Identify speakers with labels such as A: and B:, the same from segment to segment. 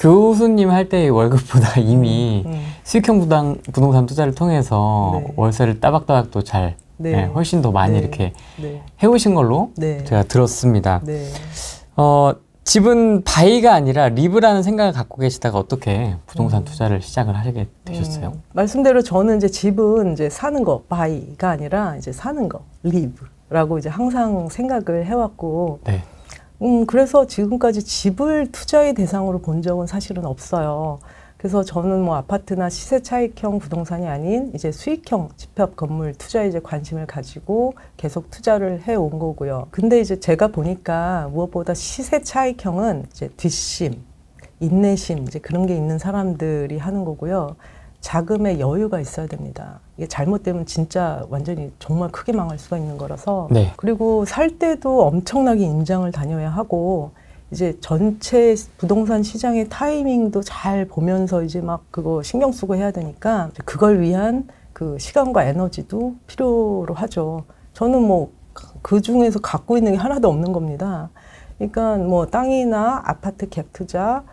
A: 교수님 할 때의 월급보다 이미 수익형 부동산 투자를 통해서
B: 네.
A: 월세를 따박따박 또 잘
B: 네.
A: 훨씬 더 많이
B: 네.
A: 이렇게
B: 네.
A: 해오신 걸로
B: 네.
A: 제가 들었습니다.
B: 네.
A: 집은 바이가 아니라 리브라는 생각을 갖고 계시다가 어떻게 부동산 투자를 시작을 하게 되셨어요?
B: 말씀대로 저는 이제 집은 이제 사는 거, 바이가 아니라 이제 사는 거, 리브라고 이제 항상 생각을 해왔고,
A: 네.
B: 그래서 지금까지 집을 투자의 대상으로 본 적은 사실은 없어요. 그래서 저는 뭐 아파트나 시세 차익형 부동산이 아닌 이제 수익형 집합 건물 투자에 이제 관심을 가지고 계속 투자를 해온 거고요. 근데 이제 제가 보니까 무엇보다 시세 차익형은 이제 뒷심, 인내심 이제 그런 게 있는 사람들이 하는 거고요. 자금의 여유가 있어야 됩니다. 이게 잘못되면 진짜 완전히 정말 크게 망할 수가 있는 거라서.
A: 네.
B: 그리고 살 때도 엄청나게 임장을 다녀야 하고 이제 전체 부동산 시장의 타이밍도 잘 보면서 이제 막 그거 신경 쓰고 해야 되니까 그걸 위한 그 시간과 에너지도 필요로 하죠. 저는 뭐 그 중에서 갖고 있는 게 하나도 없는 겁니다. 그러니까 뭐 땅이나 아파트 갭 투자,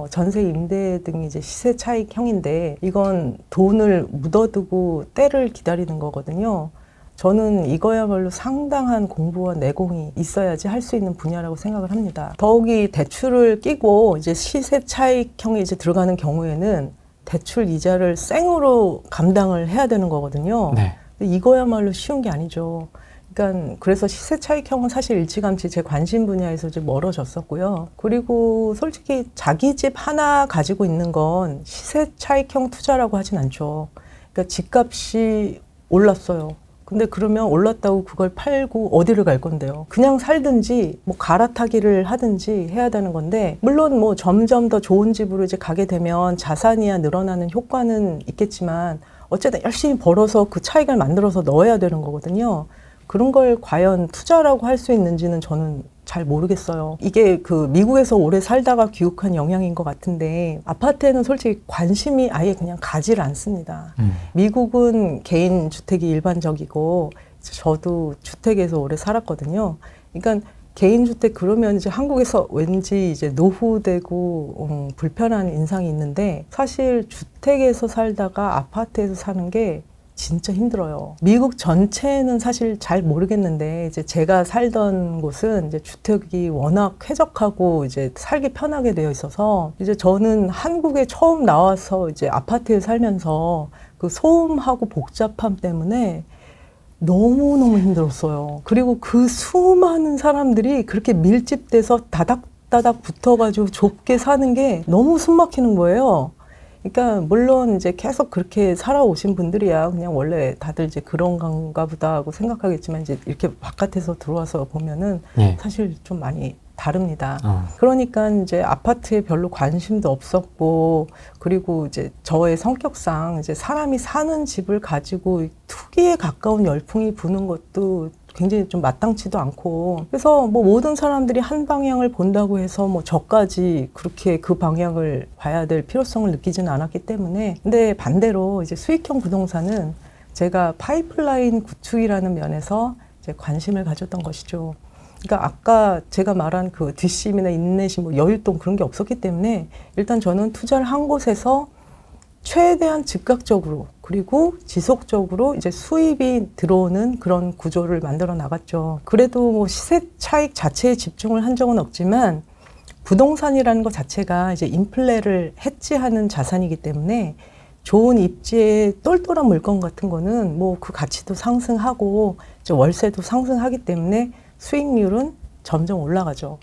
B: 전세 임대 등이 이제 시세 차익형인데 이건 돈을 묻어두고 때를 기다리는 거거든요. 저는 이거야말로 상당한 공부와 내공이 있어야지 할 수 있는 분야라고 생각을 합니다. 더욱이 대출을 끼고 이제 시세 차익형에 이제 들어가는 경우에는 대출 이자를 생으로 감당을 해야 되는 거거든요.
A: 네.
B: 근데 이거야말로 쉬운 게 아니죠. 그러니까 그래서 시세 차익형은 사실 일찌감치 제 관심 분야에서 좀 멀어졌었고요. 그리고 솔직히 자기 집 하나 가지고 있는 건 시세 차익형 투자라고 하진 않죠. 그러니까 집값이 올랐어요. 근데 그러면 올랐다고 그걸 팔고 어디를 갈 건데요? 그냥 살든지 뭐 갈아타기를 하든지 해야 되는 건데 물론 뭐 점점 더 좋은 집으로 이제 가게 되면 자산이야 늘어나는 효과는 있겠지만 어쨌든 열심히 벌어서 그 차익을 만들어서 넣어야 되는 거거든요. 그런 걸 과연 투자라고 할 수 있는지는 저는 잘 모르겠어요. 이게 그 미국에서 오래 살다가 귀국한 영향인 것 같은데 아파트에는 솔직히 관심이 아예 그냥 가지를 않습니다. 미국은 개인 주택이 일반적이고 저도 주택에서 오래 살았거든요. 그러니까 개인 주택 그러면 이제 한국에서 왠지 이제 노후되고 불편한 인상이 있는데 사실 주택에서 살다가 아파트에서 사는 게 진짜 힘들어요. 미국 전체는 사실 잘 모르겠는데 이제 제가 살던 곳은 이제 주택이 워낙 쾌적하고 이제 살기 편하게 되어 있어서 이제 저는 한국에 처음 나와서 이제 아파트에 살면서 그 소음하고 복잡함 때문에 너무너무 힘들었어요. 그리고 그 수많은 사람들이 그렇게 밀집돼서 다닥다닥 붙어가지고 좁게 사는 게 너무 숨 막히는 거예요. 그러니까 물론 이제 계속 그렇게 살아오신 분들이야 그냥 원래 다들 이제 그런 건가 보다 하고 생각하겠지만 이제 이렇게 바깥에서 들어와서 보면은
A: 네.
B: 사실 좀 많이 다릅니다. 그러니까 이제 아파트에 별로 관심도 없었고 그리고 이제 저의 성격상 이제 사람이 사는 집을 가지고 투기에 가까운 열풍이 부는 것도 굉장히 좀 마땅치도 않고 그래서 뭐 모든 사람들이 한 방향을 본다고 해서 뭐 저까지 그렇게 그 방향을 봐야 될 필요성을 느끼지는 않았기 때문에 근데 반대로 이제 수익형 부동산은 제가 파이프라인 구축이라는 면에서 이제 관심을 가졌던 것이죠. 그러니까 아까 제가 말한 그 뒷심이나 인내심, 뭐 여윳돈 그런 게 없었기 때문에 일단 저는 투자를 한 곳에서 최대한 즉각적으로 그리고 지속적으로 이제 수입이 들어오는 그런 구조를 만들어 나갔죠. 그래도 뭐 시세 차익 자체에 집중을 한 적은 없지만 부동산이라는 것 자체가 이제 인플레를 해지하는 자산이기 때문에 좋은 입지에 똘똘한 물건 같은 거는 뭐 그 가치도 상승하고 이제 월세도 상승하기 때문에 수익률은 점점 올라가죠.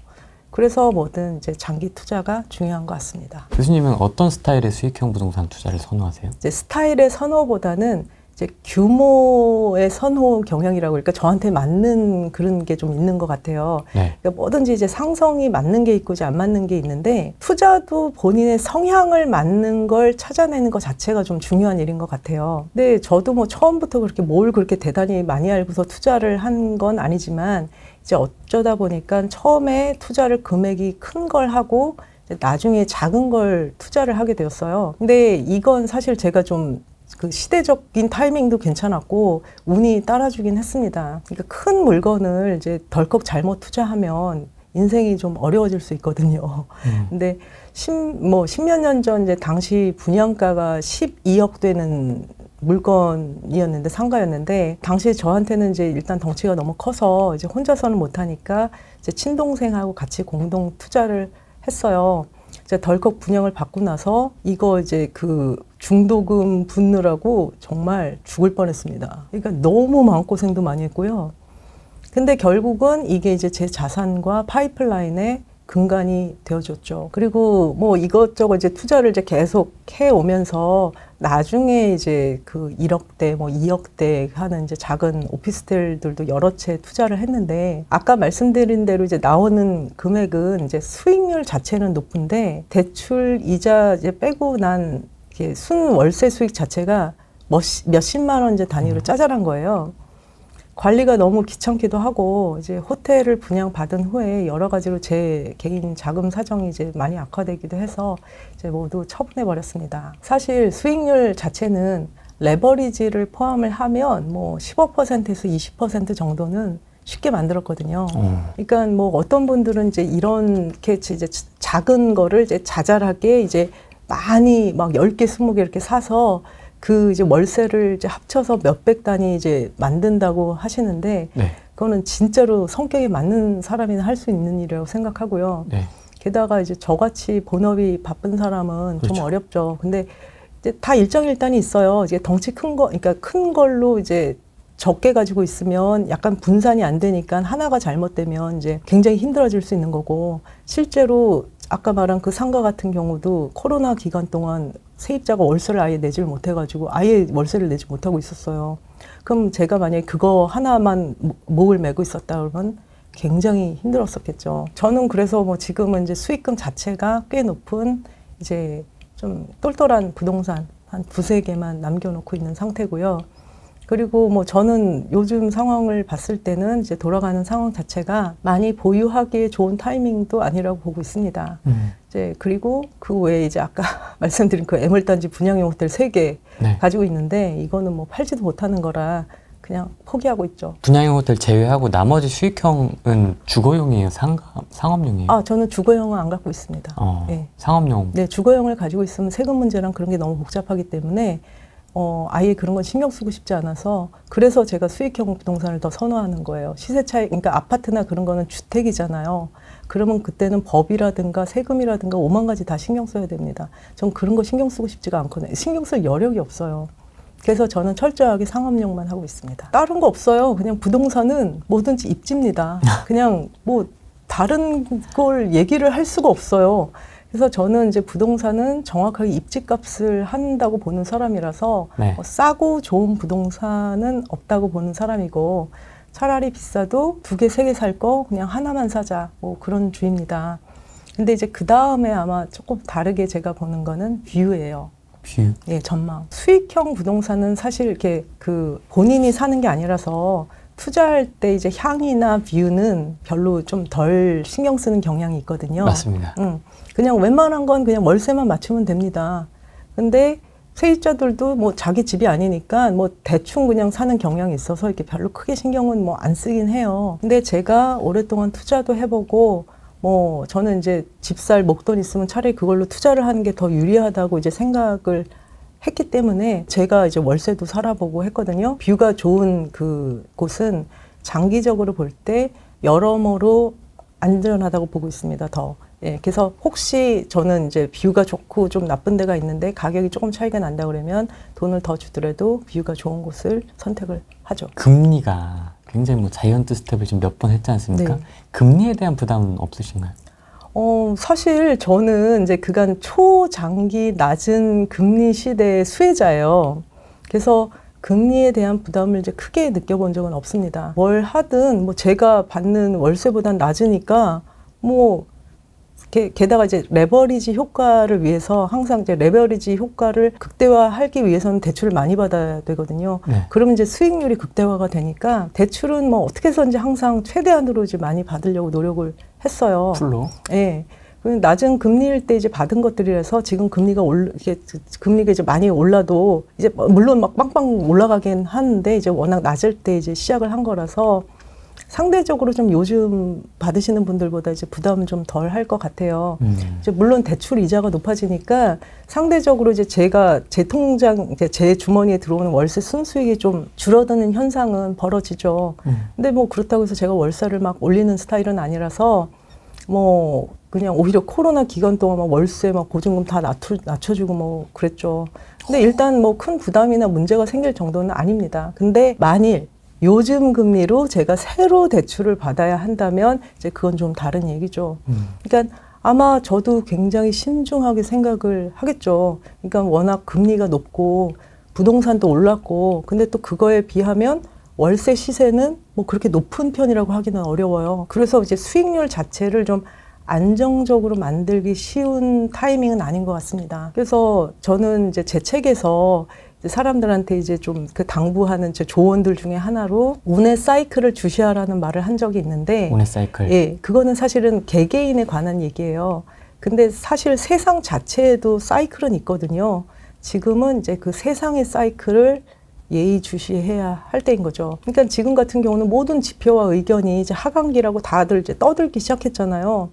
B: 그래서 뭐든 이제 장기 투자가 중요한 것 같습니다.
A: 교수님은 어떤 스타일의 수익형 부동산 투자를 선호하세요?
B: 이제 스타일의 선호보다는 이제 규모의 선호 경향이라고 그러니까 저한테 맞는 그런 게 좀 있는 것 같아요.
A: 네.
B: 그러니까 뭐든지 이제 상성이 맞는 게 있고 이제 안 맞는 게 있는데 투자도 본인의 성향을 맞는 걸 찾아내는 것 자체가 좀 중요한 일인 것 같아요. 근데 저도 뭐 처음부터 그렇게 뭘 그렇게 대단히 많이 알고서 투자를 한 건 아니지만 이제 어쩌다 보니까 처음에 투자를 금액이 큰 걸 하고 나중에 작은 걸 투자를 하게 되었어요. 근데 이건 사실 제가 좀 그 시대적인 타이밍도 괜찮았고 운이 따라주긴 했습니다. 그러니까 큰 물건을 이제 덜컥 잘못 투자하면 인생이 좀 어려워질 수 있거든요. 근데 10몇 년 전 이제 당시 분양가가 12억 되는 물건이었는데, 상가였는데, 당시에 저한테는 이제 일단 덩치가 너무 커서 이제 혼자서는 못하니까 이제 친동생하고 같이 공동 투자를 했어요. 이제 덜컥 분양을 받고 나서 이거 이제 그 중도금 붓느라고 정말 죽을 뻔했습니다. 그러니까 너무 마음고생도 많이 했고요. 근데 결국은 이게 이제 제 자산과 파이프라인의 근간이 되어줬죠. 그리고 뭐 이것저것 이제 투자를 이제 계속 해 오면서 나중에 이제 그 1억대, 뭐 2억대 하는 이제 작은 오피스텔들도 여러 채 투자를 했는데, 아까 말씀드린 대로 이제 나오는 금액은 이제 수익률 자체는 높은데 대출 이자 이제 빼고 난 이게 순 월세 수익 자체가 몇십만 원 이제 단위로 짜잘한 거예요. 관리가 너무 귀찮기도 하고, 이제 호텔을 분양받은 후에 여러 가지로 제 개인 자금 사정이 이제 많이 악화되기도 해서 이제 모두 처분해 버렸습니다. 사실 수익률 자체는 레버리지를 포함을 하면 뭐 15%에서 20% 정도는 쉽게 만들었거든요. 그러니까 뭐 어떤 분들은 이제 이렇게 이제 작은 거를 이제 자잘하게 이제 많이 막 10개, 20개 이렇게 사서 그 이제 월세를 이제 합쳐서 몇백 단위 이제 만든다고 하시는데,
A: 네.
B: 그거는 진짜로 성격에 맞는 사람이나 할 수 있는 일이라고 생각하고요.
A: 네.
B: 게다가 이제 저같이 본업이 바쁜 사람은
A: 그렇죠.
B: 좀 어렵죠. 근데 이제 다 일정일단이 있어요. 이제 덩치 큰 거, 그러니까 큰 걸로 이제 적게 가지고 있으면 약간 분산이 안 되니까 하나가 잘못되면 이제 굉장히 힘들어질 수 있는 거고, 실제로 아까 말한 그 상가 같은 경우도 코로나 기간 동안 세입자가 월세를 아예 내지를 못해가지고 아예 월세를 내지 못하고 있었어요. 그럼 제가 만약에 그거 하나만 목을 메고 있었다 그러면 굉장히 힘들었었겠죠. 저는 그래서 뭐 지금은 이제 수익금 자체가 꽤 높은 이제 좀 똘똘한 부동산 한 두세 개만 남겨놓고 있는 상태고요. 그리고 뭐 저는 요즘 상황을 봤을 때는 이제 돌아가는 상황 자체가 많이 보유하기에 좋은 타이밍도 아니라고 보고 있습니다. 이제 그리고 그 외에 이제 아까 말씀드린 그 애물단지 분양형 호텔 3개
A: 네.
B: 가지고 있는데, 이거는 뭐 팔지도 못하는 거라 그냥 포기하고 있죠.
A: 분양형 호텔 제외하고 나머지 수익형은 주거용이에요? 상업용이에요?
B: 아, 저는 주거형은 안 갖고 있습니다. 네.
A: 상업용.
B: 네, 주거형을 가지고 있으면 세금 문제랑 그런 게 너무 복잡하기 때문에 아예 그런 건 신경 쓰고 싶지 않아서, 그래서 제가 수익형 부동산을 더 선호하는 거예요. 시세 차익, 그러니까 아파트나 그런 거는 주택이잖아요. 그러면 그때는 법이라든가 세금이라든가 5만 가지 다 신경 써야 됩니다. 전 그런 거 신경 쓰고 싶지가 않거든요. 신경 쓸 여력이 없어요. 그래서 저는 철저하게 상업용만 하고 있습니다. 다른 거 없어요. 그냥 부동산은 뭐든지 입지입니다. 그냥 뭐 다른 걸 얘기를 할 수가 없어요. 그래서 저는 이제 부동산은 정확하게 입지값을 한다고 보는 사람이라서
A: 네.
B: 싸고 좋은 부동산은 없다고 보는 사람이고, 차라리 비싸도 2개, 3개 살 거 그냥 하나만 사자, 뭐 그런 주의입니다. 근데 이제 그 다음에 아마 조금 다르게 제가 보는 거는 뷰예요.
A: 뷰.
B: 예, 전망. 수익형 부동산은 사실 이렇게 그 본인이 사는 게 아니라서 투자할 때 이제 향이나 뷰는 별로 좀 덜 신경 쓰는 경향이 있거든요.
A: 맞습니다.
B: 그냥 웬만한 건 그냥 월세만 맞추면 됩니다. 근데 세입자들도 뭐 자기 집이 아니니까 뭐 대충 그냥 사는 경향이 있어서 이렇게 별로 크게 신경은 뭐 안 쓰긴 해요. 근데 제가 오랫동안 투자도 해보고, 뭐 저는 이제 집 살 목돈 있으면 차라리 그걸로 투자를 하는 게 더 유리하다고 이제 생각을 했기 때문에 제가 이제 월세도 살아보고 했거든요. 뷰가 좋은 그 곳은 장기적으로 볼 때 여러모로 안전하다고 보고 있습니다. 더. 예, 그래서 혹시 저는 이제 뷰가 좋고 좀 나쁜 데가 있는데 가격이 조금 차이가 난다 그러면 돈을 더 주더라도 뷰가 좋은 곳을 선택을 하죠.
A: 금리가 굉장히 뭐 자이언트 스텝을 지금 몇 번 했지 않습니까?
B: 네.
A: 금리에 대한 부담은 없으신가요?
B: 사실 저는 이제 그간 초장기 낮은 금리 시대의 수혜자예요. 그래서 금리에 대한 부담을 이제 크게 느껴본 적은 없습니다. 뭘 하든 뭐 제가 받는 월세보단 낮으니까 뭐 게다가 이제 레버리지 효과를 위해서 항상 이제 레버리지 효과를 극대화하기 위해서는 대출을 많이 받아야 되거든요.
A: 네.
B: 그러면 이제 수익률이 극대화가 되니까 대출은 뭐 어떻게 해서든지 항상 최대한으로 이제 많이 받으려고 노력을 했어요.
A: 풀로.
B: 예. 낮은 금리일 때 이제 받은 것들이라서 지금 금리가 이제 많이 올라도 이제 물론 막 빵빵 올라가긴 하는데 이제 워낙 낮을 때 이제 시작을 한 거라서 상대적으로 좀 요즘 받으시는 분들보다 이제 부담은 좀 덜 할 것 같아요. 이제 물론 대출 이자가 높아지니까 상대적으로 이제 제가 제 통장, 이제 제 주머니에 들어오는 월세 순수익이 좀 줄어드는 현상은 벌어지죠. 근데 뭐 그렇다고 해서 제가 월세를 막 올리는 스타일은 아니라서 뭐 그냥 오히려 코로나 기간 동안 막 월세 막 보증금 다 낮춰주고 뭐 그랬죠. 근데 일단 뭐 큰 부담이나 문제가 생길 정도는 아닙니다. 근데 만일 요즘 금리로 제가 새로 대출을 받아야 한다면 이제 그건 좀 다른 얘기죠. 그러니까 아마 저도 굉장히 신중하게 생각을 하겠죠. 그러니까 워낙 금리가 높고 부동산도 올랐고 근데 또 그거에 비하면 월세 시세는 뭐 그렇게 높은 편이라고 하기는 어려워요. 그래서 이제 수익률 자체를 좀 안정적으로 만들기 쉬운 타이밍은 아닌 것 같습니다. 그래서 저는 이제 제 책에서 이제 사람들한테 이제 좀 그 당부하는 제 조언들 중에 하나로 운의 사이클을 주시하라는 말을 한 적이 있는데,
A: 운의 사이클.
B: 예, 그거는 사실은 개개인에 관한 얘기예요. 근데 사실 세상 자체에도 사이클은 있거든요. 지금은 이제 그 세상의 사이클을 예의주시해야 할 때인 거죠. 그러니까 지금 같은 경우는 모든 지표와 의견이 이제 하강기라고 다들 이제 떠들기 시작했잖아요.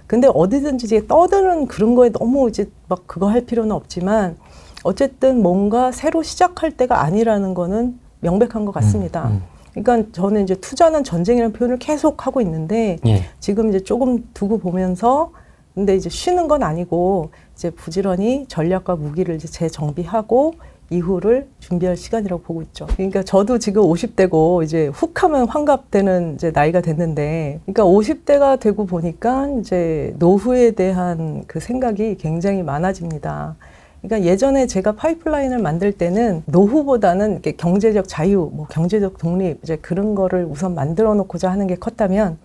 B: 근데 어디든지 이제 떠드는 그런 거에 너무 이제 막 그거 할 필요는 없지만 어쨌든 뭔가 새로 시작할 때가 아니라는 거는 명백한 것 같습니다. 그러니까 저는 이제 투자는 전쟁이라는 표현을 계속 하고 있는데
A: 예.
B: 지금 이제 조금 두고 보면서 근데 이제 쉬는 건 아니고 이제 부지런히 전략과 무기를 이제 재정비하고 이후를 준비할 시간이라고 보고 있죠. 그러니까 저도 지금 50대고 이제 훅 하면 환갑되는 이제 나이가 됐는데, 그러니까 50대가 되고 보니까 이제 노후에 대한 그 생각이 굉장히 많아집니다. 그러니까 예전에 제가 파이프라인을 만들 때는 노후보다는 이렇게 경제적 자유, 뭐 경제적 독립, 이제 그런 거를 우선 만들어 놓고자 하는 게 컸다면,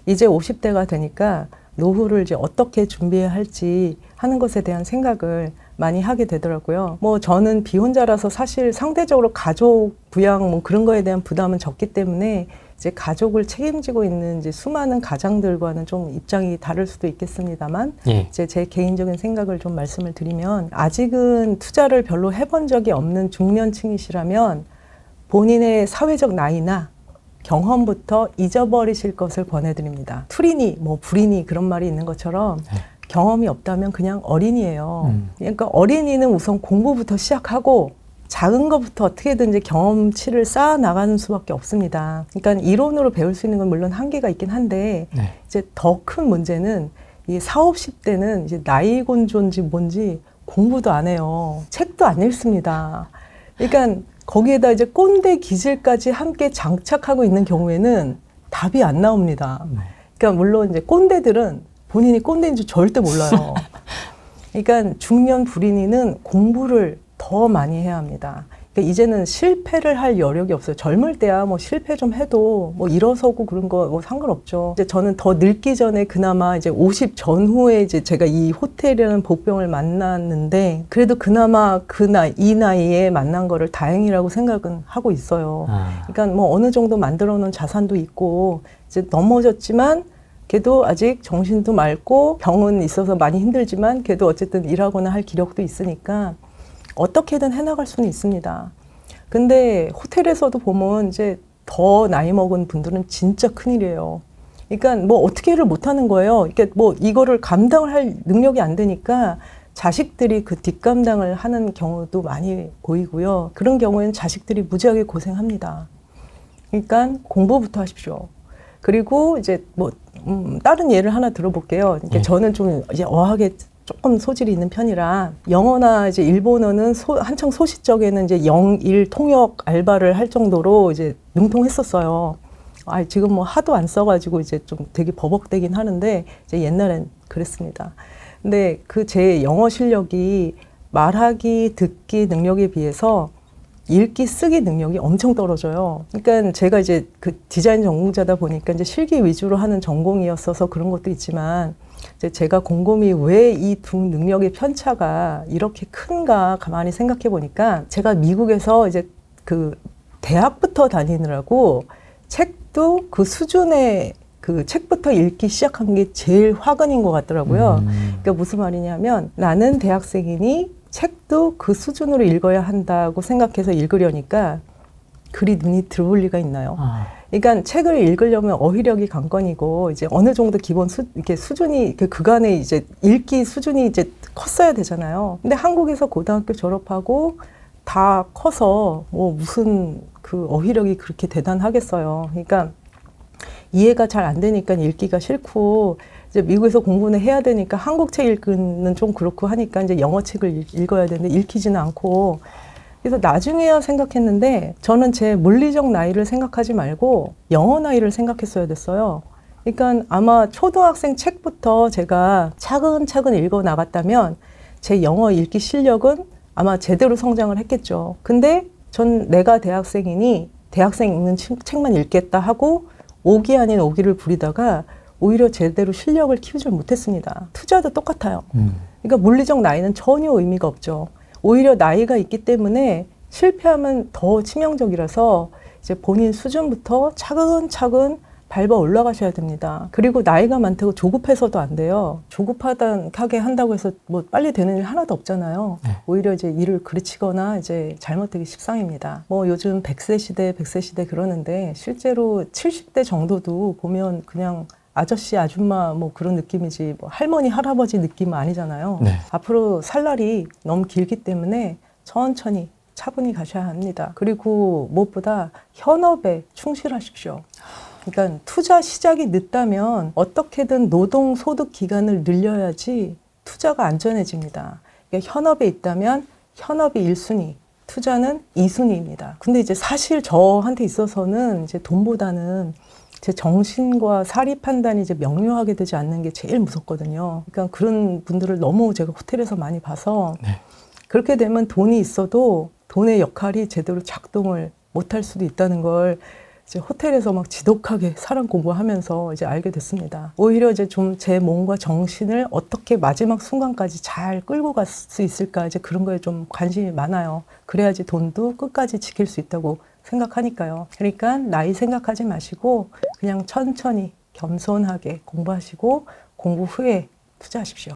B: 이제 50대가 되니까 노후를 이제 어떻게 준비해야 할지 하는 것에 대한 생각을 많이 하게 되더라고요. 뭐 저는 비혼자라서 사실 상대적으로 가족 부양 뭐 그런 거에 대한 부담은 적기 때문에 이제 가족을 책임지고 있는 이제 수많은 가장들과는 좀 입장이 다를 수도 있겠습니다만,
A: 예.
B: 이제 제 개인적인 생각을 좀 말씀을 드리면, 아직은 투자를 별로 해본 적이 없는 중년층이시라면 본인의 사회적 나이나 경험부터 잊어버리실 것을 권해드립니다. 투리니, 뭐 불이니 그런 말이 있는 것처럼 경험이 없다면 그냥 어린이에요. 그러니까 어린이는 우선 공부부터 시작하고 작은 것부터 어떻게든지 경험치를 쌓아 나가는 수밖에 없습니다. 그러니까 이론으로 배울 수 있는 건 물론 한계가 있긴 한데 이제 더 큰 문제는 이 40, 50대는 이제 나이 곤조인지 뭔지 공부도 안 해요. 책도 안 읽습니다. 그러니까 거기에다 이제 꼰대 기질까지 함께 장착하고 있는 경우에는 답이 안 나옵니다. 그러니까 물론 이제 꼰대들은 본인이 꼰대인 줄 절대 몰라요. 그러니까 중년 불인이는 공부를 더 많이 해야 합니다. 그러니까 이제는 실패를 할 여력이 없어요. 젊을 때야 뭐 실패 좀 해도 뭐 일어서고 그런 거 뭐 상관없죠. 이제 저는 더 늙기 전에 그나마 이제 50 전후에 이제 제가 이 호텔이라는 복병을 만났는데 그래도 그나마 이 나이에 만난 거를 다행이라고 생각은 하고 있어요. 그러니까 뭐 어느 정도 만들어 놓은 자산도 있고 이제 넘어졌지만 걔도 아직 정신도 맑고 병은 있어서 많이 힘들지만 걔도 어쨌든 일하거나 할 기력도 있으니까 어떻게든 해나갈 수는 있습니다. 근데 호텔에서도 보면 이제 더 나이 먹은 분들은 진짜 큰일이에요. 그러니까 뭐 어떻게를 못하는 거예요. 그러니까 뭐 이거를 감당을 할 능력이 안 되니까 자식들이 그 뒷감당을 하는 경우도 많이 보이고요. 그런 경우에는 자식들이 무지하게 고생합니다. 그러니까 공부부터 하십시오. 그리고 이제 뭐 다른 예를 하나 들어볼게요. 그러니까 저는 좀 이제 어학에 조금 소질이 있는 편이라 영어나 이제 일본어는 한창 소시적에는 이제 영일 통역 알바를 할 정도로 이제 능통했었어요. 지금 뭐 하도 안 써가지고 이제 좀 되게 버벅대긴 하는데 이제 옛날엔 그랬습니다. 근데 그 제 영어 실력이 말하기, 듣기 능력에 비해서 읽기, 쓰기 능력이 엄청 떨어져요. 그러니까 제가 이제 그 디자인 전공자다 보니까 이제 실기 위주로 하는 전공이었어서 그런 것도 있지만 이제 제가 곰곰이 왜 이 두 능력의 편차가 이렇게 큰가 가만히 생각해 보니까 제가 미국에서 이제 그 대학부터 다니느라고 책도 그 수준의 그 책부터 읽기 시작한 게 제일 화근인 것 같더라고요. 그러니까 무슨 말이냐면 나는 대학생이니 책도 그 수준으로 읽어야 한다고 생각해서 읽으려니까 그리 눈이 들어올 리가 있나요? 그러니까 책을 읽으려면 어휘력이 관건이고 이제 어느 정도 기본 이렇게 수준이 그간의 이제 읽기 수준이 이제 컸어야 되잖아요. 근데 한국에서 고등학교 졸업하고 다 커서 뭐 무슨 그 어휘력이 그렇게 대단하겠어요. 그러니까 이해가 잘 안 되니까 읽기가 싫고 이제 미국에서 공부는 해야 되니까 한국 책 읽기는 좀 그렇고 하니까 이제 영어 책을 읽어야 되는데 읽히지는 않고 그래서 나중에야 생각했는데 저는 제 물리적 나이를 생각하지 말고 영어 나이를 생각했어야 됐어요. 그러니까 아마 초등학생 책부터 제가 차근차근 읽어 나갔다면 제 영어 읽기 실력은 아마 제대로 성장을 했겠죠. 근데 전 내가 대학생이니 대학생 읽는 책만 읽겠다 하고 오기 아닌 오기를 부리다가 오히려 제대로 실력을 키우질 못했습니다. 투자도 똑같아요. 그러니까 물리적 나이는 전혀 의미가 없죠. 오히려 나이가 있기 때문에 실패하면 더 치명적이라서 이제 본인 수준부터 차근차근 밟아 올라가셔야 됩니다. 그리고 나이가 많다고 조급해서도 안 돼요. 조급하게 한다고 해서 뭐 빨리 되는 일 하나도 없잖아요. 오히려 이제 일을 그르치거나 이제 잘못되기 십상입니다. 뭐 요즘 100세 시대 그러는데 실제로 70대 정도도 보면 그냥 아저씨, 아줌마 뭐 그런 느낌이지 뭐 할머니, 할아버지 느낌은 아니잖아요.
A: 네.
B: 앞으로 살 날이 너무 길기 때문에 천천히 차분히 가셔야 합니다. 그리고 무엇보다 현업에 충실하십시오. 그러니까 투자 시작이 늦다면 어떻게든 노동 소득 기간을 늘려야지 투자가 안전해집니다. 그러니까 현업에 있다면 현업이 1순위, 투자는 2순위입니다. 근데 이제 사실 저한테 있어서는 이제 돈보다는 제 정신과 사리 판단이 이제 명료하게 되지 않는 게 제일 무섭거든요. 그러니까 그런 분들을 너무 제가 호텔에서 많이 봐서
A: 네.
B: 그렇게 되면 돈이 있어도 돈의 역할이 제대로 작동을 못할 수도 있다는 걸 이제 호텔에서 막 지독하게 사람 공부하면서 이제 알게 됐습니다. 오히려 이제 좀 제 몸과 정신을 어떻게 마지막 순간까지 잘 끌고 갈 수 있을까 이제 그런 거에 좀 관심이 많아요. 그래야지 돈도 끝까지 지킬 수 있다고 생각하니까요. 그러니까 나이 생각하지 마시고 그냥 천천히 겸손하게 공부하시고 공부 후에 투자하십시오.